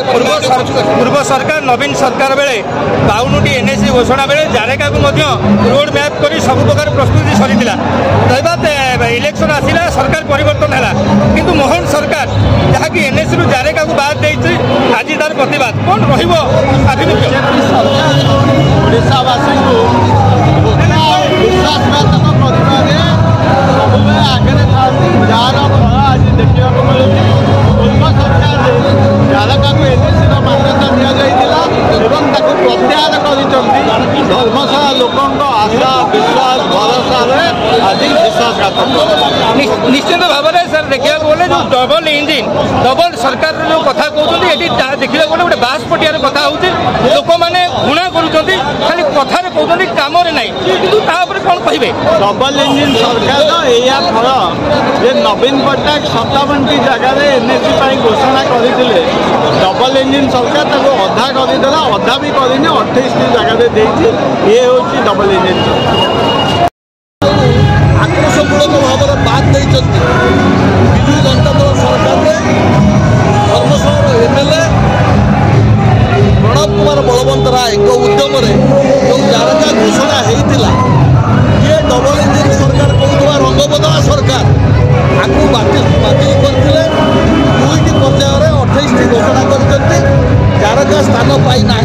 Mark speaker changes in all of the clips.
Speaker 1: पूर्व सरकार नवीन सरकार बेले 52टी एनएसी घोषणा बेले जारेका को रोड मैप कर सब प्रकार प्रस्तुति सरी इलेक्शन आसला सरकार परिवर्तन है किंतु मोहन सरकार जहाँकि एनएसी रु जारेका को बाद देती आज तार प्रतिवाद कौन
Speaker 2: जारका को एनएसी मान्यता दि जाइला प्रत्याहार धर्मशाला लोकों आशा विश्वास भरोसा आज विश्वासघातक
Speaker 1: निश्चित भाव में सर देखा गले जो डबल इंजिन डबल सरकार जो कथा कहते देखा गले गोटे बासपटियार कथा हो लोक मैंने घृणा करुँच खाली कथार कहते कम ना कि कौन कहे
Speaker 2: डबल इंजिन सरकार या फल जे नवीन पट्टनायक 57टी जगह एनएसी घोषणा करते डबल इंजिन सरकार अधा करदेला अधा भी करनी 28टी जगह ये हूँ डबल इंजिन आक्रोशमूलक भाव में बात विजु जनता दल सरकार धर्मशाला एमएलए प्रणव कुमार बलवंत राय उद्यम जो जारका घोषणा होता ये डबल इंजिन सरकार कहूँ रंगबदला सरकार आपको बातिल करते 2टी पर्यायर 28टी घोषणा कर जारका स्थान पाईना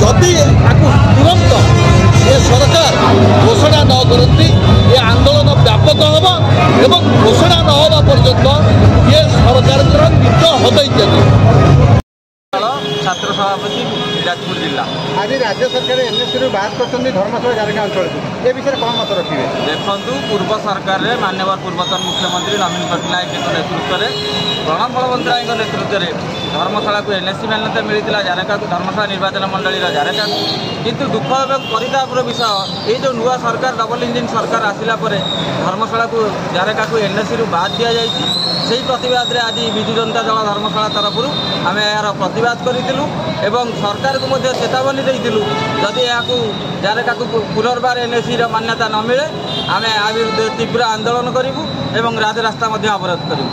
Speaker 2: जदि तुरंत ये सरकार घोषणा न करती ये आंदोलन व्यापक हम एवं घोषणा न होगा पर्यंत ये सरकार निज हतई
Speaker 3: छात्र सभापति जाजपुर जिला
Speaker 4: आज राज्य सरकार एनएसी बात कर धर्मशाला जारका अंचल ए विषय कौन मत रखिए
Speaker 3: देखु पूर्व सरकार में माननीय पूर्वतन मुख्यमंत्री नवीन पट्टनायक नेतृत्व में प्रणव बलवंत राय नेतृत्व में धर्मशाला को एनएसी मान्यता मिलता जारका को धर्मशाला निर्वाचन मंडली जारका किंतु दुख एवं परितापर विषय ये जो नुआ सरकार डबल इंजिन सरकार आसला धर्मशाला को जारका को एनएसी बाद दि जाती से प्रतिवाद में आज विजु जनता दल धर्मशाला तरफ आम यार प्रतिवाद करूँ एवं सरकार को चेतावनी देलु जदि यहाँ जारका को पुनर्बार एनएसी मान्यता न मिले आम तीव्र आंदोलन करूँ एवं राजरास्ता अवरोध करूँ।